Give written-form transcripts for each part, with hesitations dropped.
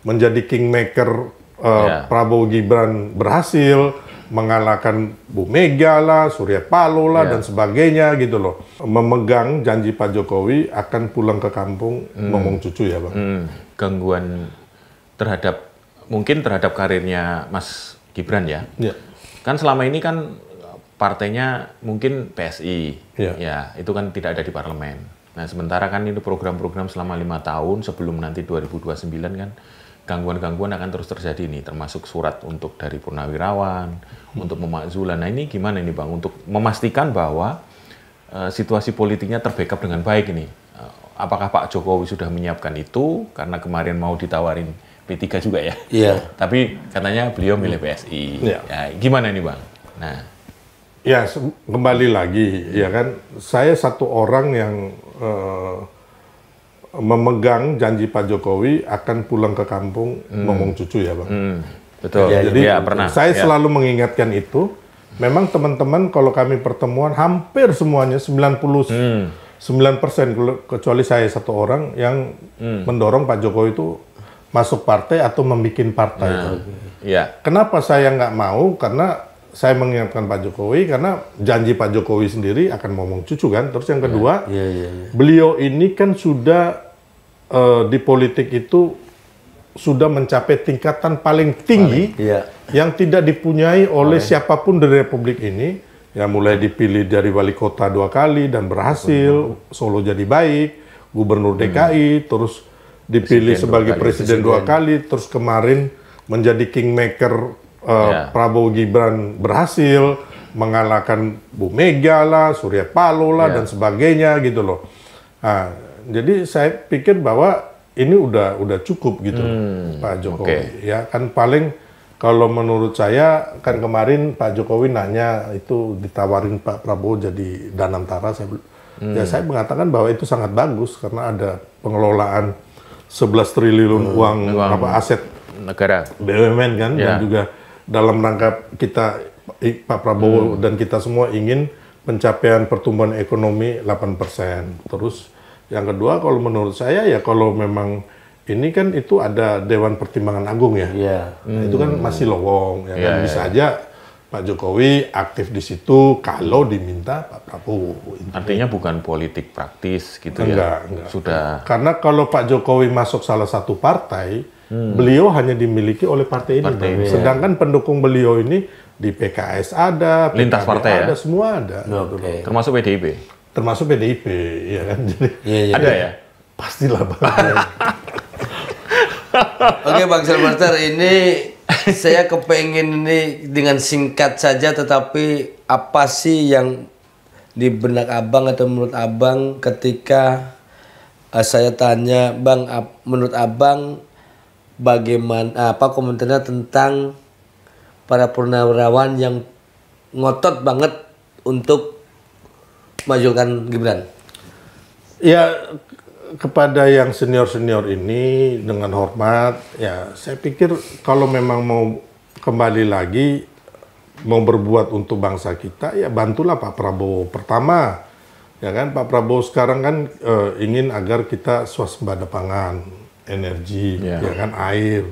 menjadi kingmaker Prabowo Gibran berhasil mengalahkan Bu Mega lah, Surya Paloh lah dan sebagainya gitu loh. Memegang janji Pak Jokowi akan pulang ke kampung ngomong cucu ya Bang. Gangguan mungkin terhadap karirnya Mas Gibran ya. Kan selama ini kan partainya mungkin PSI, ya itu kan tidak ada di parlemen. Nah sementara kan ini program-program selama 5 tahun sebelum nanti 2029 kan gangguan-gangguan akan terus terjadi nih, termasuk surat untuk dari Purnawirawan, untuk pemakzulan. Nah ini gimana ini Bang, untuk memastikan bahwa situasi politiknya terbackup dengan baik ini. Apakah Pak Jokowi sudah menyiapkan itu, karena kemarin mau ditawarin P3 juga ya? Iya. Tapi katanya beliau milih PSI. Ya, gimana ini Bang? Nah, ya kembali lagi, ya kan, saya satu orang yang memegang janji Pak Jokowi akan pulang ke kampung ngomong cucu ya Bang. Betul. Jadi pernah. Saya selalu mengingatkan itu. Memang teman-teman kalau kami pertemuan hampir semuanya 99% kecuali saya satu orang yang mendorong Pak Jokowi itu masuk partai atau membuat partai. Kenapa saya nggak mau? Karena saya mengingatkan Pak Jokowi karena janji Pak Jokowi sendiri akan ngomong cucu kan. Terus yang kedua, beliau ini kan sudah di politik itu sudah mencapai tingkatan paling tinggi yang tidak dipunyai oleh siapapun di Republik ini. Ya mulai dipilih dari wali kota 2 kali dan berhasil, Solo jadi baik, gubernur DKI, terus dipilih sebagai presiden 2 kali, terus kemarin menjadi kingmaker Prabowo Gibran berhasil mengalahkan Bu Mega lah, Surya Paloh lah dan sebagainya gitu loh. Nah, jadi saya pikir bahwa ini udah cukup gitu Pak Jokowi. Ya kan paling kalau menurut saya kan kemarin Pak Jokowi nanya itu ditawarin Pak Prabowo jadi Danantara, saya mengatakan bahwa itu sangat bagus karena ada pengelolaan 11 triliun uang aset negara BUMN kan dan juga dalam rangka kita Pak Prabowo dan kita semua ingin pencapaian pertumbuhan ekonomi 8%. Terus yang kedua kalau menurut saya ya kalau memang ini kan itu ada Dewan Pertimbangan Agung ya. Itu kan masih lowong ya kan bisa aja Pak Jokowi aktif di situ kalau diminta Pak Prabowo. Artinya bukan politik praktis gitu enggak. Sudah. Karena kalau Pak Jokowi masuk salah satu partai, beliau hanya dimiliki oleh partai ini. Sedangkan pendukung beliau ini di PKS ada, lintas partai ada, semua ada. Termasuk PDIP. Termasuk PDIP, ya kan. Jadi ada ya? Pastilah Bang. Oke Bang Sylvester, ini saya kepengen ini dengan singkat saja, tetapi apa sih yang di benak Abang atau menurut Abang ketika saya tanya Bang, menurut Abang bagaimana komentarnya tentang para purnawirawan yang ngotot banget untuk majukan Gibran? Ya kepada yang senior-senior ini dengan hormat, ya saya pikir kalau memang mau kembali lagi mau berbuat untuk bangsa kita, ya bantulah Pak Prabowo. Pertama, ya kan Pak Prabowo sekarang kan ingin agar kita swasembada pangan, energi, ya kan air.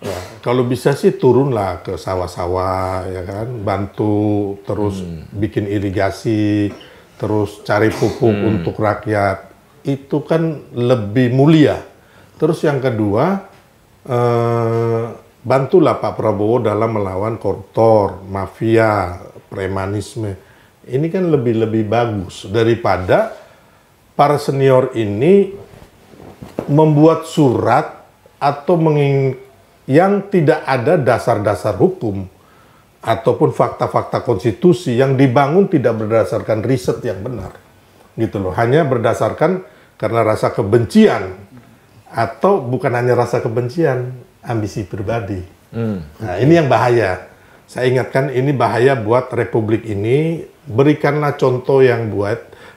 Ya, kalau bisa sih turunlah ke sawah-sawah, ya kan, bantu terus bikin irigasi, terus cari pupuk untuk rakyat. Itu kan lebih mulia. Terus yang kedua, bantulah Pak Prabowo dalam melawan koruptor, mafia, premanisme. Ini kan lebih bagus daripada para senior ini membuat surat atau yang tidak ada dasar-dasar hukum ataupun fakta-fakta konstitusi yang dibangun tidak berdasarkan riset yang benar. Gitu loh, hanya berdasarkan karena rasa kebencian atau bukan hanya rasa kebencian, ambisi pribadi. Nah, ini yang bahaya. Saya ingatkan ini bahaya buat republik ini. Berikanlah contoh yang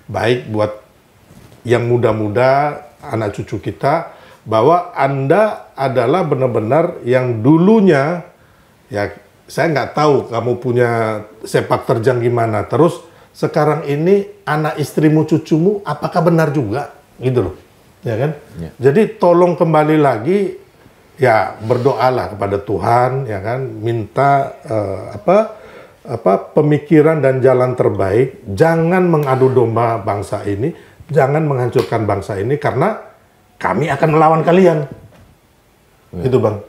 baik buat yang muda-muda, anak cucu kita, bahwa Anda adalah benar-benar yang dulunya, ya saya nggak tahu kamu punya sepak terjang gimana, terus sekarang ini anak istrimu, cucumu, apakah benar juga? Gitu loh, ya kan? Jadi tolong kembali lagi ya berdoalah kepada Tuhan, ya kan, minta pemikiran dan jalan terbaik. Jangan mengadu domba bangsa ini, jangan menghancurkan bangsa ini karena kami akan melawan kalian. Itu Bang.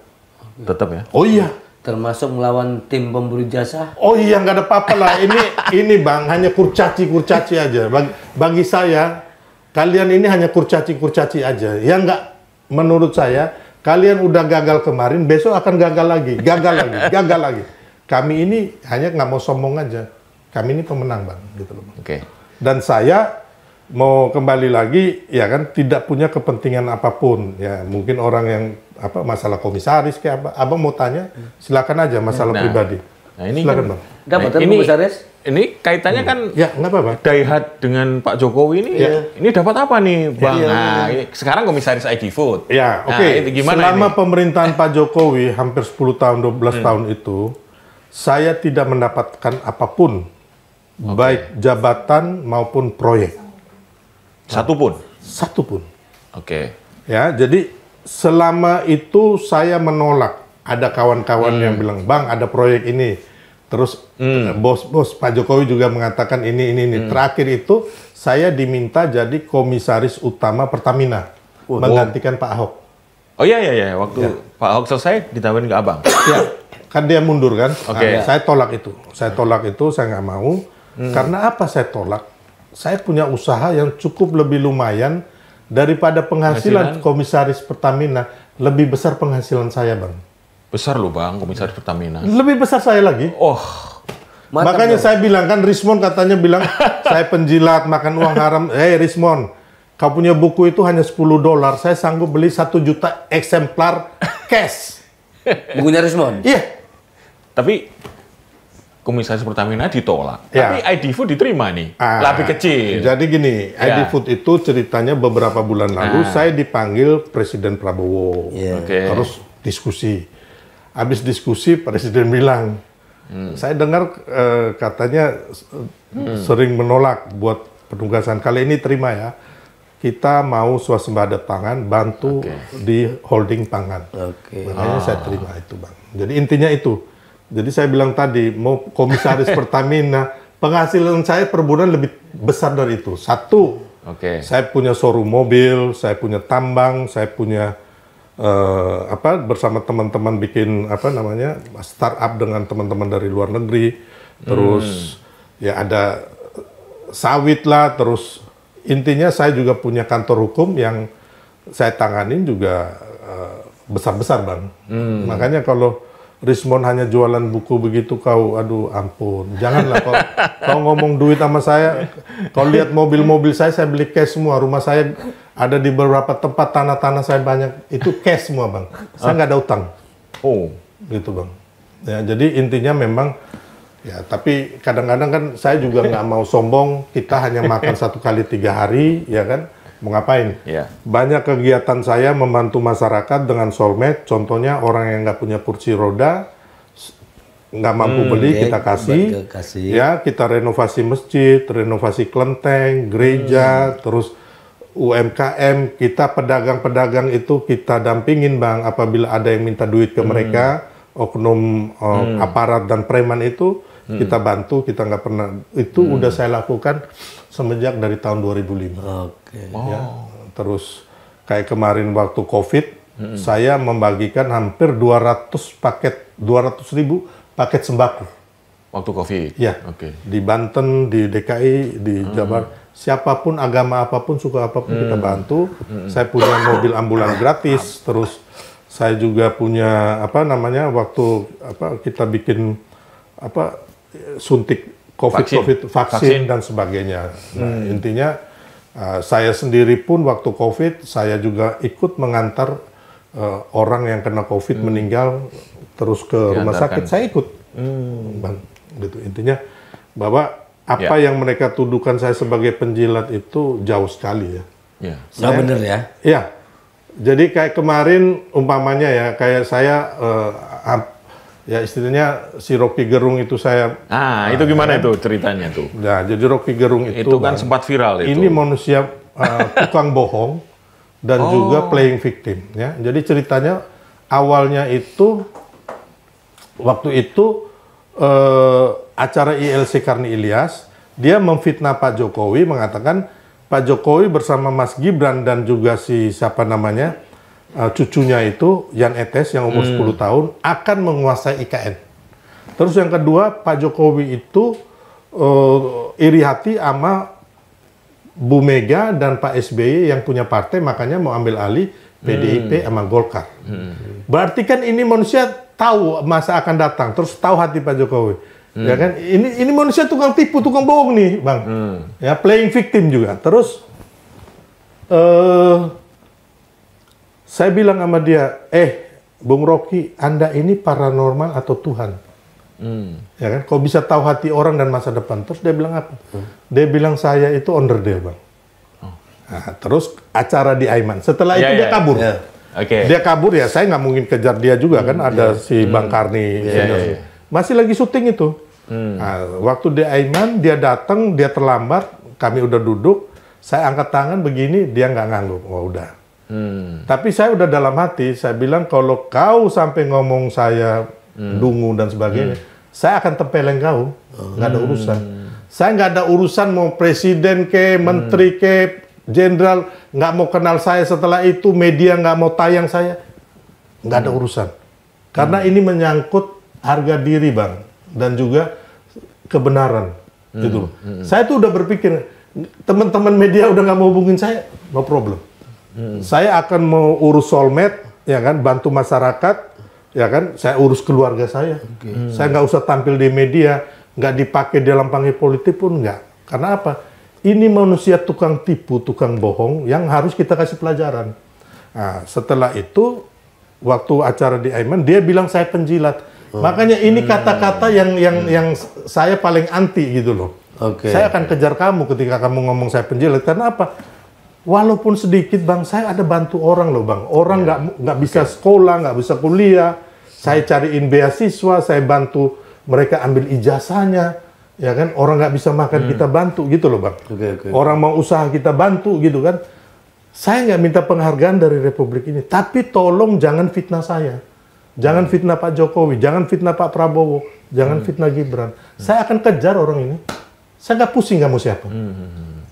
Tetap ya. Oh iya. Termasuk melawan tim pemberi jasa. Oh iya, nggak ada apa-apa lah. Ini Bang, hanya kurcaci aja. Bagi saya, kalian ini hanya kurcaci aja. Ya nggak, menurut saya, kalian udah gagal kemarin, besok akan gagal lagi. Kami ini hanya nggak mau sombong aja. Kami ini pemenang Bang, gitu loh. Oke. Dan saya mau kembali lagi, ya kan, tidak punya kepentingan apapun. Ya mungkin orang yang masalah komisaris kayak apa, Abang mau tanya, silakan aja masalah pribadi. Nah ini silakan kan, Bang. Dapat ini komisaris? Ini kaitannya kan Ya nggak apa-apa. Daihat dengan Pak Jokowi ini, ini dapat apa nih Bang? Iya. Nah, sekarang komisaris ID Food. Ya, Nah, oke. itu gimana Selama ini? pemerintahan Pak Jokowi hampir 10 tahun, 12 tahun itu, saya tidak mendapatkan apapun, baik jabatan maupun proyek. Satupun. Satupun. Oke. Ya, jadi selama itu saya menolak. Ada kawan-kawan yang bilang, Bang, ada proyek ini. Terus bos Pak Jokowi juga mengatakan ini. Terakhir itu saya diminta jadi komisaris utama Pertamina, menggantikan Pak Ahok. Oh iya. Waktu Pak Ahok selesai ditawarin ke Abang. Ya, kan dia mundur kan. Oke. Nah, saya tolak itu. Saya nggak mau. Karena apa saya tolak? Saya punya usaha yang cukup lebih lumayan daripada penghasilan komisaris Pertamina. Lebih besar penghasilan saya, Bang. Besar loh Bang, komisaris Pertamina. Lebih besar saya lagi. Oh, Makanya saya bilang kan, Rismon katanya bilang saya penjilat makan uang haram. Rismon, kau punya buku itu hanya $10. Saya sanggup beli 1 juta eksemplar cash. Bukunya Rismon? Iya. tapi komisaris Pertamina ditolak. Ya. Tapi ID Food diterima nih, lebih kecil. Jadi gini, ID Food itu ceritanya beberapa bulan lalu saya dipanggil Presiden Prabowo. Oke. Terus diskusi. Habis diskusi Presiden bilang, saya dengar katanya sering menolak buat penugasan. Kali ini terima ya. Kita mau swasembada pangan, bantu di holding pangan. Makanya saya terima itu, Bang. Jadi intinya itu. Jadi saya bilang tadi, mau komisaris Pertamina, penghasilan saya per bulan lebih besar dari itu. Satu, saya punya showroom mobil, saya punya tambang, saya punya bersama teman-teman bikin startup dengan teman-teman dari luar negeri. Terus ya ada sawit lah, terus intinya saya juga punya kantor hukum yang saya tanganin juga besar-besar, Bang. Makanya kalau Rismon hanya jualan buku begitu, aduh ampun. Janganlah kau ngomong duit sama saya. Kau lihat mobil-mobil saya beli cash semua. Rumah saya ada di beberapa tempat, tanah-tanah saya banyak. Itu cash semua, Bang. Saya nggak ada utang. Gitu, Bang. Ya, jadi intinya memang, ya tapi kadang-kadang kan saya juga nggak mau sombong. Kita hanya makan 1 kali 3 hari, ya kan? Mau ngapain? Banyak kegiatan saya membantu masyarakat dengan soulmate. Contohnya orang yang nggak punya kursi roda, nggak mampu beli, kita kasih. Ya, kita renovasi masjid, renovasi kelenteng, gereja, terus UMKM. Kita pedagang-pedagang itu kita dampingin, Bang. Apabila ada yang minta duit ke mereka, oknum aparat dan preman itu, kita bantu. Kita nggak pernah. Itu udah saya lakukan semenjak dari tahun 2005. Ya. Terus kayak kemarin waktu COVID, saya membagikan hampir 200.000 paket sembako. Waktu COVID? Ya. Di Banten, di DKI, di Jabar. Siapapun, agama apapun, suka apapun kita bantu. Saya punya mobil ambulan gratis. Terus saya juga punya waktu kita bikin suntik vaksin dan sebagainya. Nah, intinya saya sendiri pun waktu COVID saya juga ikut mengantar orang yang kena COVID meninggal terus ke rumah sakit. Saya ikut, Bang. Gitu. Intinya bahwa apa yang mereka tuduhkan saya sebagai penjilat itu jauh sekali ya. Bener ya? Iya. Jadi kayak kemarin umpamanya ya, kayak saya ya istilahnya si Rocky Gerung itu saya. Itu gimana itu ceritanya tuh? Nah, jadi Rocky Gerung itu kan sempat viral itu. Ini manusia tukang bohong dan juga playing victim ya. Jadi ceritanya awalnya itu waktu itu acara ILC Karni Ilyas, dia memfitnah Pak Jokowi, mengatakan Pak Jokowi bersama Mas Gibran dan juga si siapa namanya cucunya itu Jan Etes yang umur 10 tahun akan menguasai IKN. Terus yang kedua, Pak Jokowi itu iri hati sama Bu Mega dan Pak SBY yang punya partai, makanya mau ambil alih PDIP sama Golkar. Berarti kan ini manusia tahu masa akan datang, terus tahu hati Pak Jokowi. Ya kan? Ini manusia tukang tipu, tukang bohong nih, Bang. Ya, playing victim juga. Terus saya bilang sama dia, Bung Rocky, Anda ini paranormal atau Tuhan? Ya kan? Kok bisa tahu hati orang dan masa depan? Terus dia bilang apa? Dia bilang saya itu onderdil, Bang. Nah, terus acara di Aiman. Setelah itu dia kabur. Dia kabur, ya saya nggak mungkin kejar dia juga kan. Ada si Bang Karni. Masih lagi syuting itu. Nah, waktu di Aiman, dia datang, dia terlambat. Kami udah duduk. Saya angkat tangan begini, dia nggak ngangguk. Oh, udah. Tapi saya udah dalam hati, saya bilang kalau kau sampai ngomong saya dungu dan sebagainya, saya akan tempeleng kau, nggak ada urusan. Saya nggak ada urusan mau presiden ke, menteri ke, jenderal, nggak mau kenal saya setelah itu, media nggak mau tayang saya, nggak ada urusan. Karena ini menyangkut harga diri, Bang, dan juga kebenaran, gitu. Saya tuh udah berpikir, teman-teman media udah nggak mau hubungin saya, no problem. Saya akan mau urus solmed, ya kan, bantu masyarakat, ya kan, saya urus keluarga saya. Saya nggak usah tampil di media, nggak dipakai dalam panggung politik pun nggak. Karena apa? Ini manusia tukang tipu, tukang bohong yang harus kita kasih pelajaran. Nah, setelah itu, waktu acara di Aiman, dia bilang saya penjilat. Makanya ini kata-kata yang saya paling anti gitu loh. Saya akan kejar kamu ketika kamu ngomong saya penjilat. Karena apa? Walaupun sedikit, Bang, saya ada bantu orang loh, Bang. Orang nggak bisa sekolah, nggak bisa kuliah. Saya cariin beasiswa, saya bantu mereka ambil ijazahnya. Ya kan, orang nggak bisa makan kita bantu gitu loh, Bang. Orang mau usaha kita bantu gitu kan. Saya nggak minta penghargaan dari Republik ini, tapi tolong jangan fitnah saya, jangan fitnah Pak Jokowi, jangan fitnah Pak Prabowo, jangan fitnah Gibran. Saya akan kejar orang ini. Saya nggak pusing kamu siapa,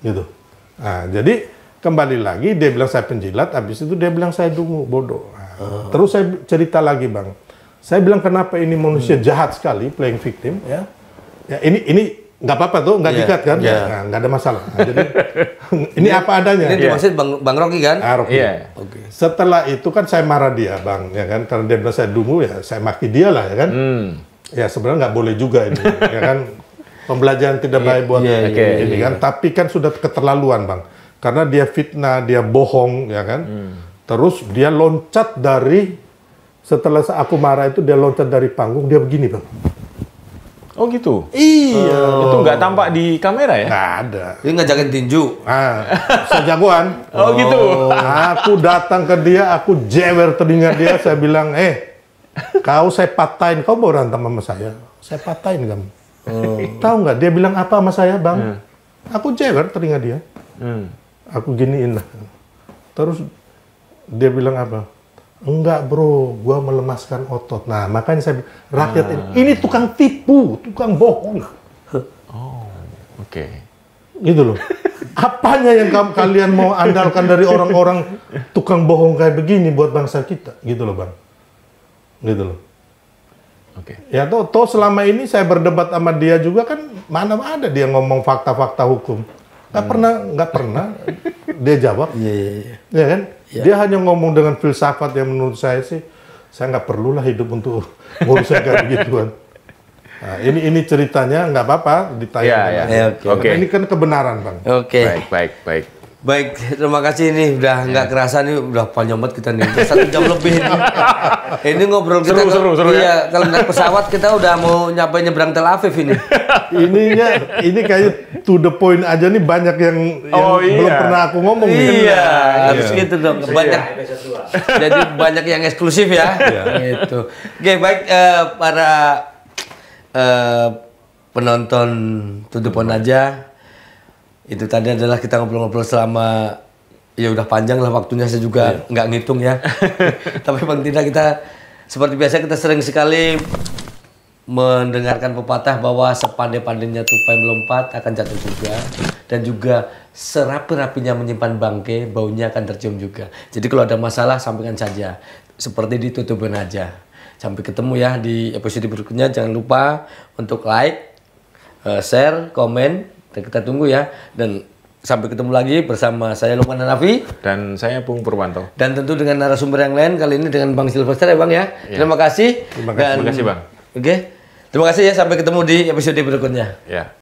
gitu. Nah, jadi kembali lagi dia bilang saya penjilat, habis itu dia bilang saya dungu, bodoh. Nah, terus saya cerita lagi, Bang. Saya bilang kenapa ini manusia jahat sekali, playing victim, ya. Ya, ini nggak apa-apa tuh, nggak dikat kan? Nah, nggak ada masalah. Nah, jadi ini apa adanya. Ini dimaksud Bang Rocky kan? Rocky. Setelah itu kan saya marah dia, Bang, ya kan? Karena dia bilang saya dungu, ya saya maki dia lah, ya kan? Ya sebenarnya nggak boleh juga ini, ya kan? Pembelajaran tidak baik buat ini kan? Tapi kan sudah keterlaluan, Bang. Karena dia fitnah, dia bohong, ya kan? Terus dia loncat dari, setelah aku marah itu dia loncat dari panggung, dia begini, Bang. Oh gitu? Iya. Itu nggak tampak di kamera ya? Nggak ada. Ini ngajakin tinju. Saya jagoan. Oh gitu? Aku datang ke dia, aku jewer telinga dia, saya bilang, kau saya patahin, kau mau berantem sama saya? Saya patahin kamu. Tahu nggak? Dia bilang apa sama saya, Bang? Aku jewer telinga dia. Aku giniin lah. Terus dia bilang apa? Enggak, bro, gua melemaskan otot. Nah, makanya saya bilang, rakyat ini tukang tipu, tukang bohong. Gitu loh. Apanya yang kalian mau andalkan dari orang-orang tukang bohong kayak begini buat bangsa kita? Gitu loh, Bang. Gitu loh. Ya, toh selama ini saya berdebat sama dia juga kan, mana ada dia ngomong fakta-fakta hukum. Nggak pernah dia jawab. Ya kan? Dia hanya ngomong dengan filsafat yang menurut saya sih, saya nggak perlulah hidup untuk ngurusin kayak begituan. Nah, ini ceritanya nggak apa-apa ditayang. Ini kan kebenaran, Bang. Baik. Baik, terima kasih nih. Udah nggak kerasa nih, udah panjang banget kita nih. 1 jam lebih nih. Ini ngobrol kita seru ya. Kalau naik pesawat kita udah mau nyebrang Tel Aviv ini. Ini kayak to the point aja nih, banyak yang belum pernah aku ngomong. Iya, harus gitu dong. Banyak. Jadi banyak yang eksklusif ya. Gitu. Oke, baik para penonton to the point aja. Itu tadi adalah kita ngobrol-ngobrol selama Ya udah panjang lah waktunya, saya juga nggak ngitung ya. Tapi paling tidak kita seperti biasa kita sering sekali mendengarkan pepatah bahwa sepandai-pandainya tupai melompat akan jatuh juga, dan juga serapi-rapinya menyimpan bangkai baunya akan tercium juga. Jadi kalau ada masalah sampaikan saja, seperti ditutupin aja. Sampai ketemu ya di episode berikutnya. Jangan lupa untuk like, share, komen, dan kita tunggu ya. Dan sampai ketemu lagi bersama saya Lukman Hanafi dan saya Pung Purwanto. Dan tentu dengan narasumber yang lain, kali ini dengan Bang Sylvester ya Bang ya. Terima kasih. Terima kasih Bang. Oke. Terima kasih ya, sampai ketemu di episode berikutnya. Ya.